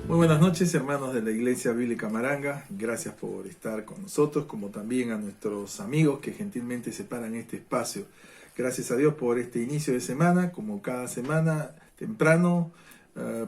Muy buenas noches, hermanos de la Iglesia Bíblica Maranga. Gracias por estar con nosotros, como también a nuestros amigos que gentilmente separan este espacio. Gracias a Dios por este inicio de semana, como cada semana, temprano.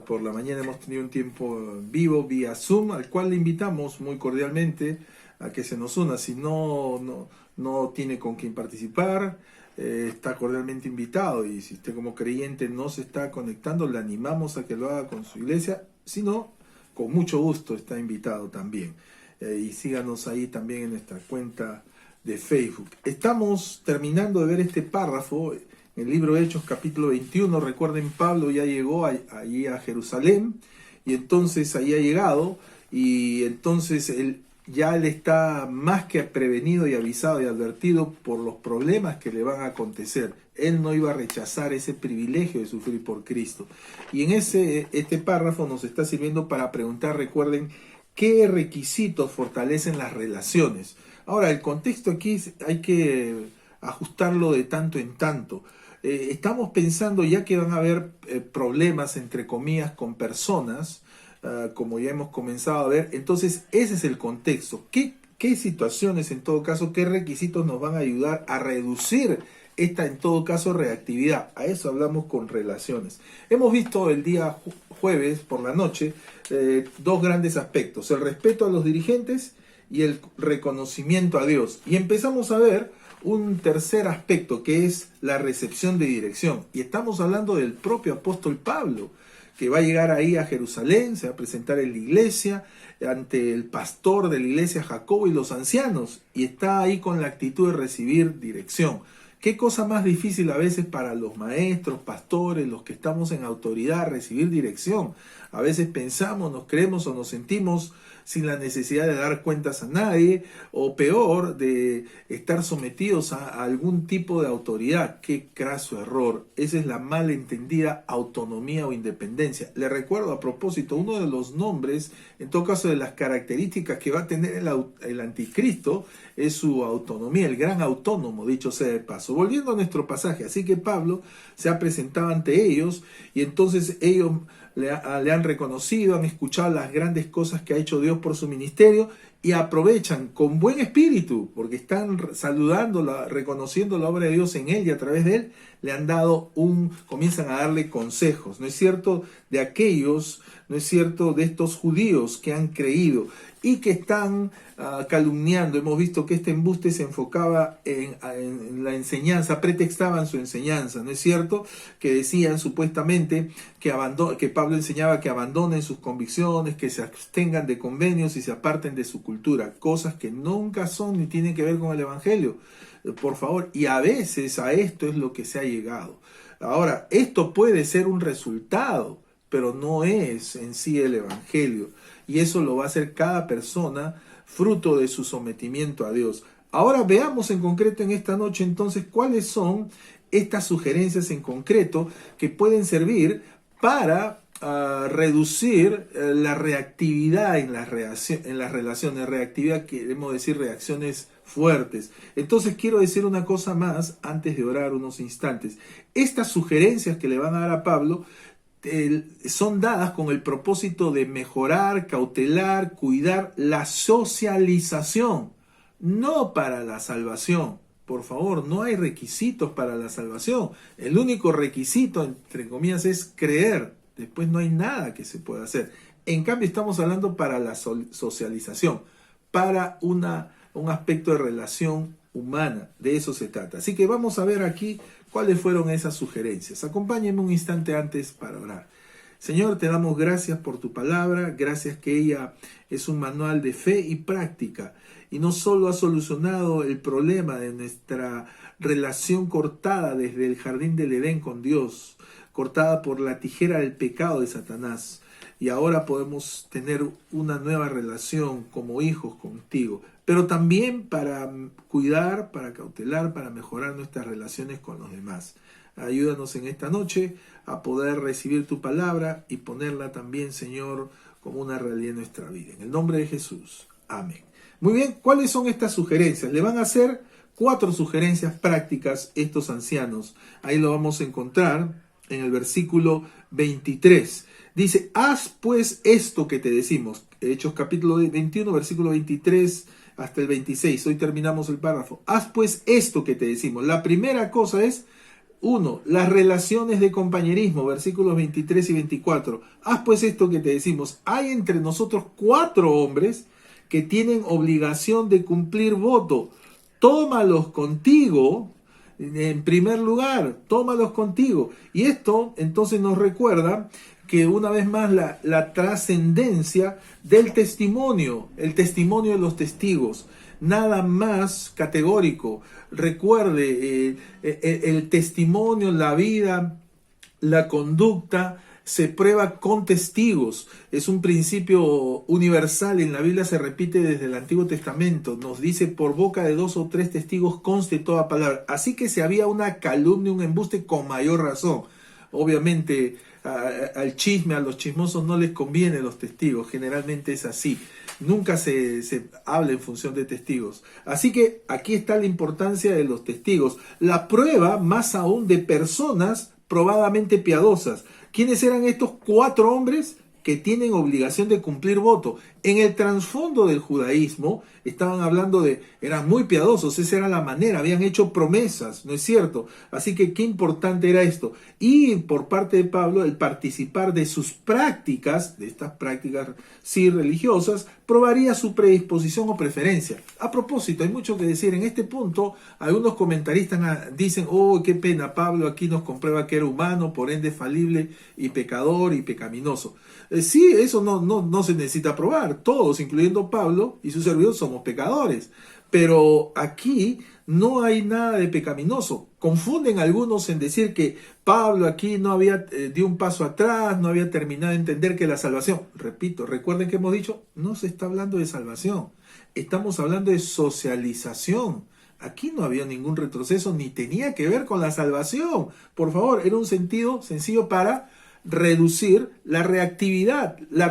Por la mañana hemos tenido un tiempo vivo vía Zoom, al cual le invitamos muy cordialmente a que se nos una. Si no tiene con quién participar, está cordialmente invitado, y si usted como creyente no se está conectando, le animamos a que lo haga con su iglesia. Si no, con mucho gusto está invitado también. Y síganos ahí también en nuestra cuenta de Facebook. Estamos terminando de ver este párrafo en el libro de Hechos, capítulo 21. Recuerden, Pablo ya llegó allí a Jerusalén, y entonces ahí ha llegado, y entonces él está más que prevenido y avisado y advertido por los problemas que le van a acontecer. Él no iba a rechazar ese privilegio de sufrir por Cristo. Y en este párrafo nos está sirviendo para preguntar, recuerden, ¿qué requisitos fortalecen las relaciones? Ahora, el contexto aquí hay que ajustarlo de tanto en tanto. Estamos pensando ya que van a haber problemas, entre comillas, con personas, como ya hemos comenzado a ver. Entonces ese es el contexto. ¿Qué situaciones, en todo caso, qué requisitos nos van a ayudar a reducir esta, en todo caso, reactividad? A eso hablamos con relaciones. Hemos visto el día jueves por la noche dos grandes aspectos: el respeto a los dirigentes y el reconocimiento a Dios. Y empezamos a ver un tercer aspecto, que es la recepción de dirección. Y estamos hablando del propio apóstol Pablo, que va a llegar ahí a Jerusalén, se va a presentar en la iglesia, ante el pastor de la iglesia, Jacobo, y los ancianos, y está ahí con la actitud de recibir dirección. Qué cosa más difícil a veces para los maestros, pastores, los que estamos en autoridad, recibir dirección. A veces pensamos, nos creemos o nos sentimos sin la necesidad de dar cuentas a nadie, o peor, de estar sometidos a algún tipo de autoridad. Qué craso error. Esa es la mal entendida autonomía o independencia. Le recuerdo, a propósito, uno de los nombres, en todo caso de las características que va a tener el anticristo, es su autonomía, el gran autónomo, dicho sea de paso. Volviendo a nuestro pasaje, así que Pablo se ha presentado ante ellos, y entonces ellos le han reconocido, han escuchado las grandes cosas que ha hecho Dios por su ministerio, y aprovechan con buen espíritu, porque están saludándola, reconociendo la obra de Dios en él y a través de él. Le han dado comienzan a darle consejos, ¿no es cierto?, de aquellos, ¿no es cierto?, de estos judíos que han creído y que están calumniando. Hemos visto que este embuste se enfocaba en la enseñanza, pretextaban su enseñanza, ¿no es cierto?, que decían supuestamente que Pablo enseñaba que abandonen sus convicciones, que se abstengan de convenios y se aparten de su cultura, cosas que nunca son ni tienen que ver con el evangelio, por favor. Y a veces a esto es lo que se ha llegado. Ahora, esto puede ser un resultado, pero no es en sí el evangelio, y eso lo va a hacer cada persona fruto de su sometimiento a Dios. Ahora veamos en concreto en esta noche entonces cuáles son estas sugerencias en concreto que pueden servir para reducir la reactividad en las relaciones. Reactividad, queremos decir reacciones fuertes. Entonces quiero decir una cosa más antes de orar unos instantes. Estas sugerencias que le van a dar a Pablo son dadas con el propósito de mejorar, cautelar, cuidar la socialización, no para la salvación. Por favor, no hay requisitos para la salvación. El único requisito, entre comillas, es creer. Después no hay nada que se pueda hacer. En cambio, estamos hablando para la socialización, para un aspecto de relación humana. De eso se trata. Así que vamos a ver aquí cuáles fueron esas sugerencias. Acompáñenme un instante antes para orar. Señor, te damos gracias por tu palabra, gracias que ella es un manual de fe y práctica, y no solo ha solucionado el problema de nuestra relación cortada desde el jardín del Edén con Dios, cortada por la tijera del pecado de Satanás, y ahora podemos tener una nueva relación como hijos contigo, pero también para cuidar, para cautelar, para mejorar nuestras relaciones con los demás. Ayúdanos en esta noche a poder recibir tu palabra y ponerla también, Señor, como una realidad en nuestra vida. En el nombre de Jesús. Amén. Muy bien, ¿cuáles son estas sugerencias? Le van a hacer 4 sugerencias prácticas estos ancianos. Ahí lo vamos a encontrar en el versículo 23. Dice, haz pues esto que te decimos. Hechos capítulo 21, versículo 23 hasta el 26. Hoy terminamos el párrafo. Haz pues esto que te decimos. La primera cosa es, uno, las relaciones de compañerismo, versículos 23 y 24. Haz pues esto que te decimos. Hay entre nosotros 4 hombres que tienen obligación de cumplir voto. Tómalos contigo, en primer lugar, tómalos contigo. Y esto entonces nos recuerda que una vez más la trascendencia del testimonio, el testimonio de los testigos. Nada más categórico. Recuerde, el testimonio, la vida, la conducta se prueba con testigos. Es un principio universal. En la Biblia se repite desde el Antiguo Testamento. Nos dice, por boca de 2 o 3 testigos conste toda palabra. Así que si había una calumnia, un embuste, con mayor razón. Obviamente al chisme, a los chismosos no les conviene los testigos. Generalmente es así. Nunca se habla en función de testigos. Así que aquí está la importancia de los testigos. La prueba más aún de personas probadamente piadosas. ¿Quiénes eran estos 4 hombres que tienen obligación de cumplir voto? En el trasfondo del judaísmo estaban hablando eran muy piadosos, esa era la manera, habían hecho promesas, ¿no es cierto? Así que qué importante era esto. Y por parte de Pablo, el participar de sus prácticas, de estas prácticas sí religiosas, probaría su predisposición o preferencia. A propósito, hay mucho que decir. En este punto, algunos comentaristas dicen, oh, qué pena, Pablo aquí nos comprueba que era humano, por ende falible y pecador y pecaminoso. Sí, eso no se necesita probar. Todos, incluyendo Pablo y sus servidores, somos pecadores. Pero aquí no hay nada de pecaminoso. Confunden algunos en decir que Pablo aquí no había dio un paso atrás, no había terminado de entender que la salvación, repito, recuerden que hemos dicho, no se está hablando de salvación, estamos hablando de socialización. Aquí no había ningún retroceso ni tenía que ver con la salvación. Por favor, era un sentido sencillo para reducir la reactividad, las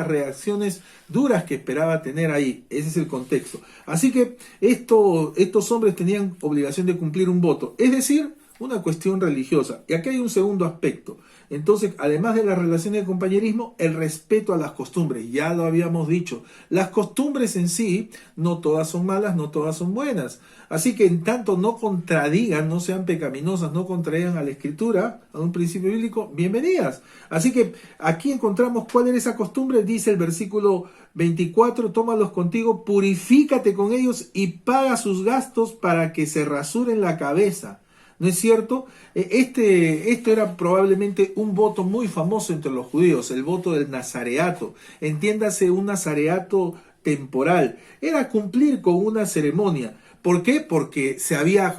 reacciones duras que esperaba tener ahí. Ese es el contexto. Así que estos hombres tenían obligación de cumplir un voto, es decir, una cuestión religiosa. Y aquí hay un segundo aspecto. Entonces, además de las relaciones de compañerismo, el respeto a las costumbres. Ya lo habíamos dicho. Las costumbres en sí, no todas son malas, no todas son buenas. Así que en tanto no contradigan, no sean pecaminosas, no contradigan a la Escritura, a un principio bíblico, bienvenidas. Así que aquí encontramos cuál era esa costumbre. Dice el versículo 24, tómalos contigo, purifícate con ellos y paga sus gastos para que se rasuren la cabeza. ¿No es cierto? Esto era probablemente un voto muy famoso entre los judíos, el voto del nazareato. Entiéndase, un nazareato temporal. Era cumplir con una ceremonia. ¿Por qué? Porque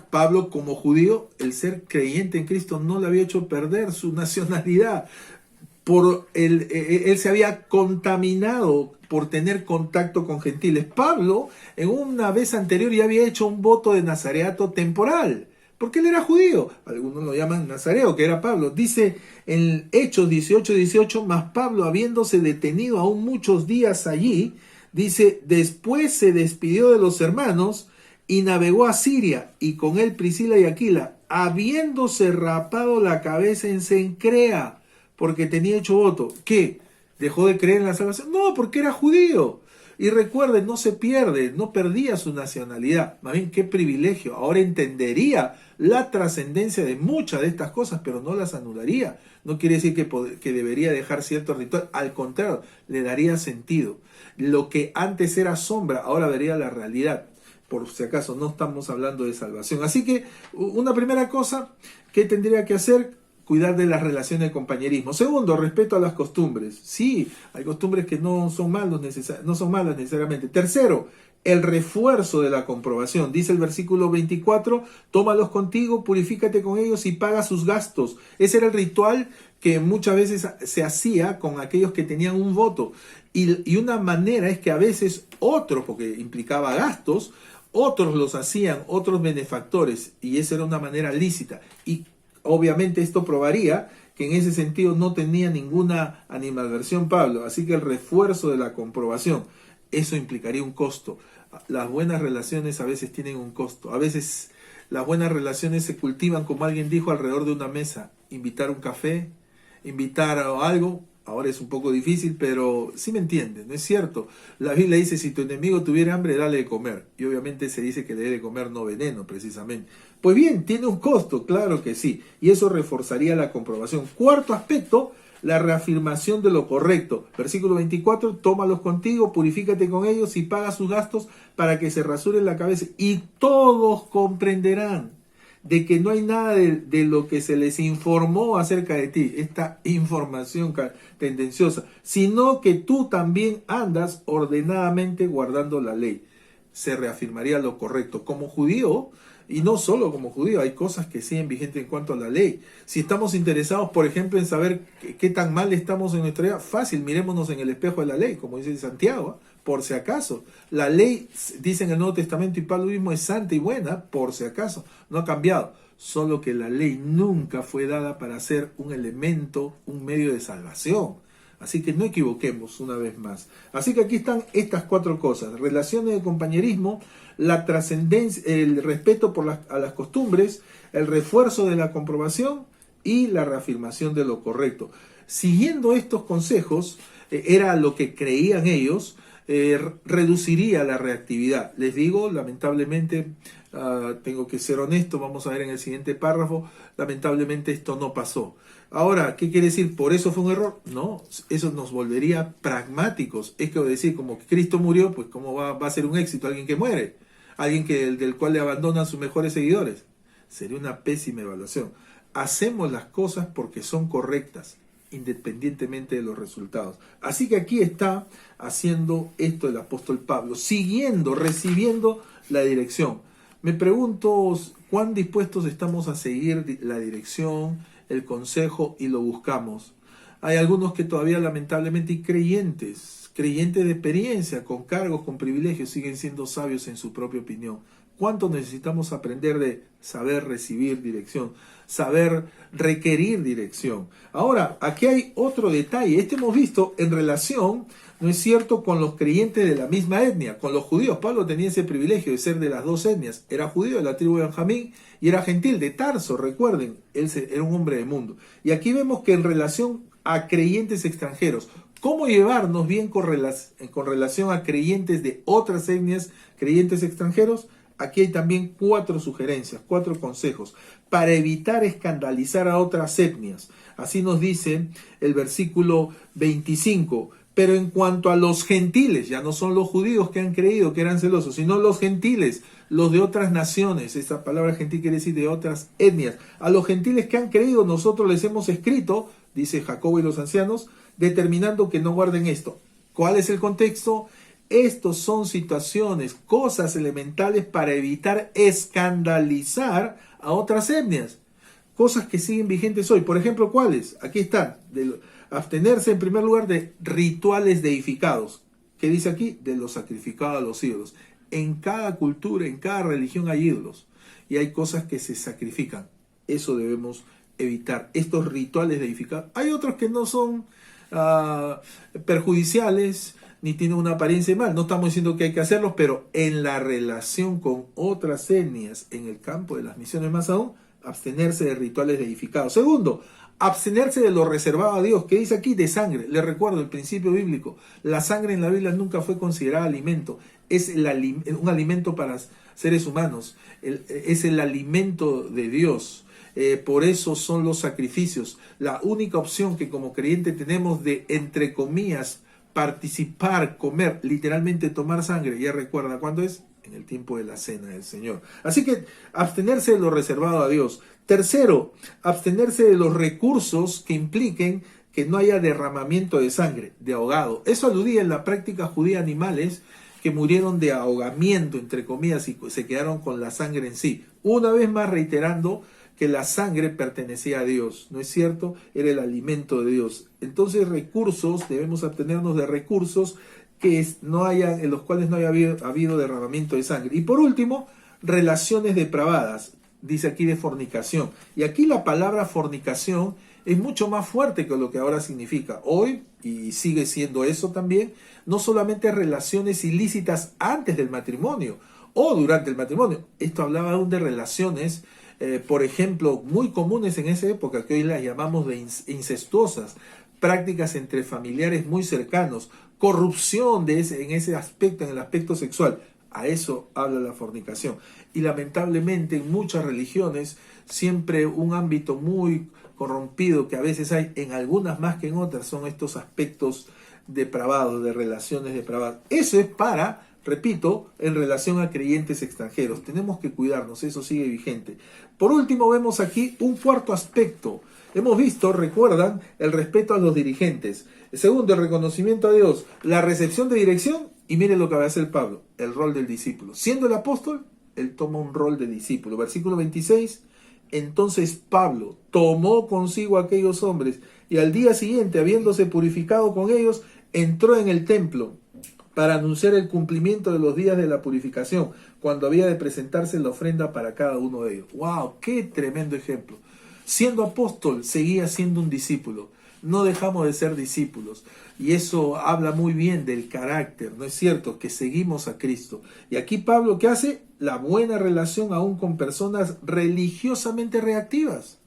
Pablo como judío, el ser creyente en Cristo no le había hecho perder su nacionalidad. Él se había contaminado por tener contacto con gentiles. Pablo, en una vez anterior, ya había hecho un voto de nazareato temporal. Porque él era judío, algunos lo llaman nazareo, que era Pablo. Dice en Hechos 18:18, mas Pablo, habiéndose detenido aún muchos días allí, dice, después se despidió de los hermanos y navegó a Siria, y con él Priscila y Aquila, habiéndose rapado la cabeza en Cencrea, porque tenía hecho voto. ¿Qué? ¿Dejó de creer en la salvación? No, porque era judío. Y recuerden, no se pierde, no perdía su nacionalidad. Más bien, qué privilegio. Ahora entendería la trascendencia de muchas de estas cosas, pero no las anularía. No quiere decir que debería dejar cierto ritual. Al contrario, le daría sentido. Lo que antes era sombra, ahora vería la realidad. Por si acaso, no estamos hablando de salvación. Así que, una primera cosa que tendría que hacer, cuidar de las relaciones de compañerismo. Segundo, respeto a las costumbres. Sí, hay costumbres que no son malas necesariamente. Tercero, el refuerzo de la comprobación. Dice el versículo 24, tómalos contigo, purifícate con ellos y paga sus gastos. Ese era el ritual que muchas veces se hacía con aquellos que tenían un voto. Y una manera es que a veces otros, porque implicaba gastos, otros los hacían, otros benefactores, y esa era una manera lícita. Y obviamente esto probaría que en ese sentido no tenía ninguna animadversión Pablo. Así que el refuerzo de la comprobación, eso implicaría un costo. Las buenas relaciones a veces tienen un costo. A veces las buenas relaciones se cultivan, como alguien dijo, alrededor de una mesa. Invitar un café, invitar a algo. Ahora es un poco difícil, pero sí me entienden, ¿no es cierto? La Biblia dice, si tu enemigo tuviera hambre, dale de comer. Y obviamente se dice que le dé de comer no veneno, precisamente. Pues bien, tiene un costo, claro que sí. Y eso reforzaría la comprobación. Cuarto aspecto, la reafirmación de lo correcto. Versículo 24, tómalos contigo, purifícate con ellos y paga sus gastos para que se rasuren la cabeza. Y todos comprenderán de que no hay nada de lo que se les informó acerca de ti, esta información tendenciosa, sino que tú también andas ordenadamente guardando la ley. Se reafirmaría lo correcto. Como judío, y no solo como judío, hay cosas que siguen vigentes en cuanto a la ley. Si estamos interesados, por ejemplo, en saber qué tan mal estamos en nuestra vida, fácil, mirémonos en el espejo de la ley, como dice Santiago, por si acaso. La ley, dice en el Nuevo Testamento, y Pablo mismo, es santa y buena, por si acaso. No ha cambiado. Solo que la ley nunca fue dada para ser un elemento, un medio de salvación. Así que no equivoquemos una vez más. Así que aquí están estas cuatro cosas: relaciones de compañerismo, la trascendencia, el respeto a las costumbres, el refuerzo de la comprobación y la reafirmación de lo correcto. Siguiendo estos consejos, era lo que creían ellos, reduciría la reactividad. Les digo, lamentablemente, tengo que ser honesto, vamos a ver en el siguiente párrafo, lamentablemente esto no pasó. Ahora, ¿qué quiere decir? ¿Por eso fue un error? No, eso nos volvería pragmáticos. Es que decir, como que Cristo murió, pues ¿cómo va a ser un éxito alguien que muere? Alguien del cual le abandonan sus mejores seguidores. Sería una pésima evaluación. Hacemos las cosas porque son correctas, independientemente de los resultados. Así que aquí está haciendo esto el apóstol Pablo, recibiendo la dirección. Me pregunto cuán dispuestos estamos a seguir la dirección, el consejo, y lo buscamos. Hay algunos que todavía, lamentablemente, y creyentes de experiencia, con cargos, con privilegios, siguen siendo sabios en su propia opinión. ¿Cuánto necesitamos aprender de saber recibir dirección, saber requerir dirección? Ahora, aquí hay otro detalle. Hemos visto en relación, ¿no es cierto?, con los creyentes de la misma etnia, con los judíos. Pablo tenía ese privilegio de ser de las dos etnias. Era judío de la tribu de Benjamín y era gentil de Tarso, recuerden. Él era un hombre de mundo. Y aquí vemos que en relación a creyentes extranjeros, ¿cómo llevarnos bien con relación a creyentes de otras etnias, creyentes extranjeros? Aquí hay también 4 sugerencias, 4 consejos para evitar escandalizar a otras etnias. Así nos dice el versículo 25. Pero en cuanto a los gentiles, ya no son los judíos que han creído que eran celosos, sino los gentiles, los de otras naciones. Esta palabra gentil quiere decir de otras etnias. A los gentiles que han creído, nosotros les hemos escrito, dice Jacobo y los ancianos, determinando que no guarden esto. ¿Cuál es el contexto? Estos son situaciones, cosas elementales para evitar escandalizar a otras etnias. Cosas que siguen vigentes hoy. Por ejemplo, ¿cuáles? Aquí están. Abstenerse en primer lugar de rituales deificados. ¿Qué dice aquí? De lo sacrificado a los ídolos. En cada cultura, en cada religión hay ídolos. Y hay cosas que se sacrifican. Eso debemos evitar. Estos rituales deificados. Hay otros que no son perjudiciales, ni tiene una apariencia de mal. No estamos diciendo que hay que hacerlos, pero en la relación con otras etnias, en el campo de las misiones más aún, abstenerse de rituales deificados. Segundo, abstenerse de lo reservado a Dios. ¿Qué dice aquí? De sangre. Les recuerdo el principio bíblico. La sangre en la Biblia nunca fue considerada alimento. Es un alimento para seres humanos. Es el alimento de Dios. Por eso son los sacrificios. La única opción que como creyente tenemos de, entre comillas, participar, comer, literalmente tomar sangre. Ya recuerda cuándo es, en el tiempo de la cena del Señor. Así que abstenerse de lo reservado a Dios. Tercero, abstenerse de los recursos que impliquen que no haya derramamiento de sangre, de ahogado. Eso aludía en la práctica judía a animales que murieron de ahogamiento, entre comillas, y se quedaron con la sangre en sí. Una vez más reiterando que la sangre pertenecía a Dios, ¿no es cierto? Era el alimento de Dios. Entonces debemos abstenernos de recursos en los cuales no haya habido derramamiento de sangre. Y por último, relaciones depravadas, dice aquí de fornicación. Y aquí la palabra fornicación es mucho más fuerte que lo que ahora significa. Hoy, y sigue siendo eso también, no solamente relaciones ilícitas antes del matrimonio o durante el matrimonio. Esto hablaba aún de relaciones por ejemplo, muy comunes en esa época, que hoy las llamamos de incestuosas, prácticas entre familiares muy cercanos, corrupción en ese aspecto, en el aspecto sexual. A eso habla la fornicación. Y lamentablemente en muchas religiones, siempre un ámbito muy corrompido que a veces hay, en algunas más que en otras, son estos aspectos depravados, de relaciones depravadas. Eso es para, repito, en relación a creyentes extranjeros. Tenemos que cuidarnos, eso sigue vigente. Por último, vemos aquí un cuarto aspecto. Hemos visto, recuerdan, el respeto a los dirigentes. Segundo, el reconocimiento a Dios, la recepción de dirección, y miren lo que va a hacer Pablo, el rol del discípulo. Siendo el apóstol, él toma un rol de discípulo. Versículo 26, entonces Pablo tomó consigo a aquellos hombres y al día siguiente, habiéndose purificado con ellos, entró en el templo para anunciar el cumplimiento de los días de la purificación, cuando había de presentarse la ofrenda para cada uno de ellos. ¡Wow! ¡Qué tremendo ejemplo! Siendo apóstol, seguía siendo un discípulo. No dejamos de ser discípulos. Y eso habla muy bien del carácter, ¿no es cierto? Que seguimos a Cristo. Y aquí Pablo, ¿qué hace? La buena relación aún con personas religiosamente reactivas.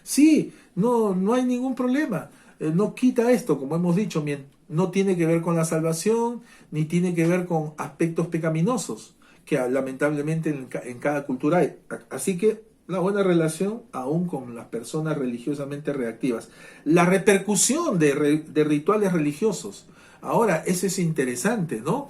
Sí, no hay ningún problema. No quita esto, como hemos dicho, no tiene que ver con la salvación, ni tiene que ver con aspectos pecaminosos, que lamentablemente en cada cultura hay. Así que la buena relación aún con las personas religiosamente reactivas. La repercusión de rituales religiosos. Ahora, eso es interesante, ¿no?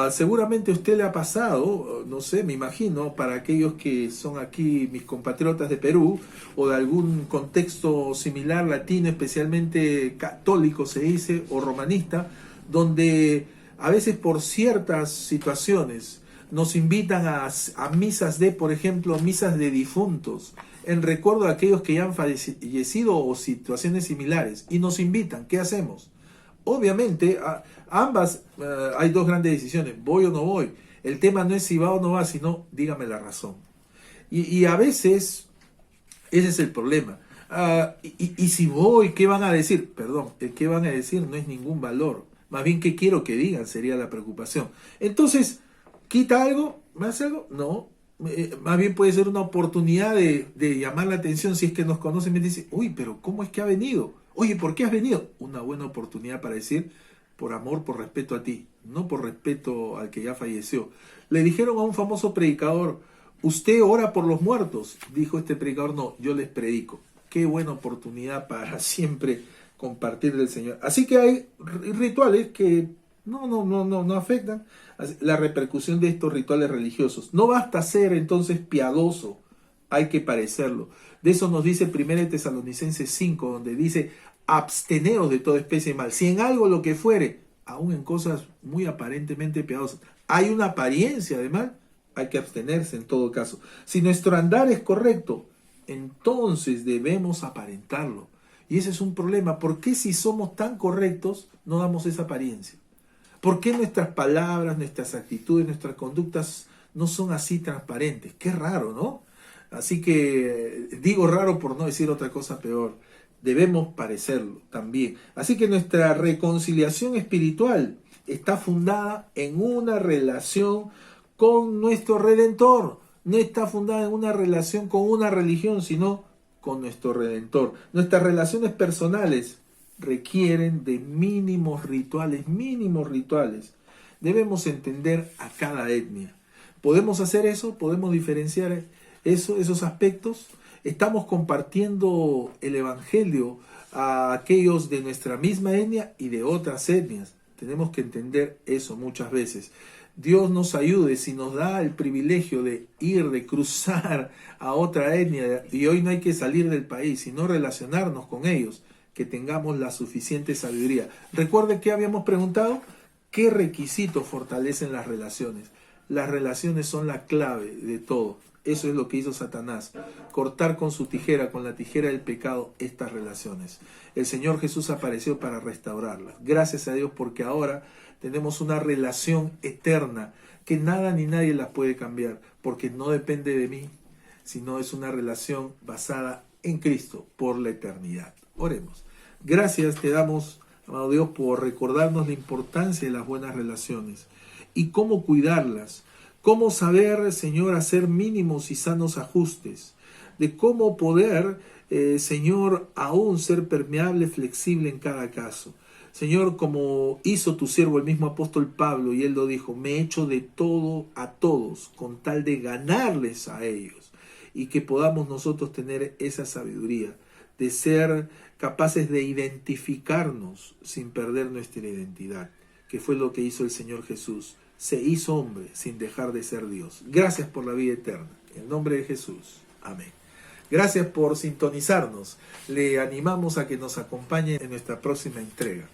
Seguramente a usted le ha pasado, no sé, me imagino, para aquellos que son aquí mis compatriotas de Perú o de algún contexto similar latino, especialmente católico se dice, o romanista, donde a veces por ciertas situaciones nos invitan a misas por ejemplo, misas de difuntos, en recuerdo a aquellos que ya han fallecido o situaciones similares, y nos invitan. ¿Qué hacemos? Obviamente, ambas hay dos grandes decisiones, voy o no voy. El tema no es si va o no va, sino dígame la razón. Y a veces, ese es el problema. Y si voy, ¿qué van a decir? Perdón, el qué van a decir no es ningún valor. Más bien, ¿qué quiero que digan? Sería la preocupación. Entonces, ¿quita algo? ¿Me hace algo? No. Más bien puede ser una oportunidad de llamar la atención si es que nos conocen y me dicen, uy, pero ¿cómo es que ha venido? Oye, ¿por qué has venido? Una buena oportunidad para decir, por amor, por respeto a ti, no por respeto al que ya falleció. Le dijeron a un famoso predicador, usted ora por los muertos. Dijo este predicador, no, yo les predico. Qué buena oportunidad para siempre compartir del Señor. Así que hay rituales que no afectan la repercusión de estos rituales religiosos. No basta ser entonces piadoso, hay que parecerlo. De eso nos dice 1 Tesalonicenses 5, donde dice, absteneos de toda especie de mal. Si en algo lo que fuere, aún en cosas muy aparentemente piadosas, hay una apariencia de mal, hay que abstenerse en todo caso. Si nuestro andar es correcto, entonces debemos aparentarlo. Y ese es un problema. ¿Por qué si somos tan correctos no damos esa apariencia? ¿Por qué nuestras palabras, nuestras actitudes, nuestras conductas no son así transparentes? Qué raro, ¿no? Así que digo raro por no decir otra cosa peor. Debemos parecerlo también. Así que nuestra reconciliación espiritual está fundada en una relación con nuestro Redentor. No está fundada en una relación con una religión, sino con nuestro Redentor. Nuestras relaciones personales requieren de mínimos rituales. Debemos entender a cada etnia. ¿Podemos hacer eso? ¿Podemos diferenciar esos aspectos? Estamos compartiendo el Evangelio a aquellos de nuestra misma etnia y de otras etnias. Tenemos que entender eso muchas veces. Dios nos ayude si nos da el privilegio de ir, de cruzar a otra etnia, y hoy no hay que salir del país, sino relacionarnos con ellos, que tengamos la suficiente sabiduría. Recuerde que habíamos preguntado, ¿qué requisitos fortalecen las relaciones? Las relaciones son la clave de todo. Eso es lo que hizo Satanás, cortar con su tijera, con la tijera del pecado, estas relaciones. El Señor Jesús apareció para restaurarlas. Gracias a Dios, porque ahora tenemos una relación eterna que nada ni nadie las puede cambiar, porque no depende de mí, sino es una relación basada en Cristo por la eternidad. Oremos. Gracias te damos, amado Dios, por recordarnos la importancia de las buenas relaciones y cómo cuidarlas. Cómo saber, Señor, hacer mínimos y sanos ajustes. de cómo poder, Señor, aún ser permeable, flexible en cada caso. Señor, como hizo tu siervo, el mismo apóstol Pablo, y él lo dijo, me he hecho de todo a todos, con tal de ganarles a ellos, y que podamos nosotros tener esa sabiduría, de ser capaces de identificarnos sin perder nuestra identidad, que fue lo que hizo el Señor Jesús. Se hizo hombre sin dejar de ser Dios. Gracias por la vida eterna. En el nombre de Jesús. Amén. Gracias por sintonizarnos. Le animamos a que nos acompañe en nuestra próxima entrega.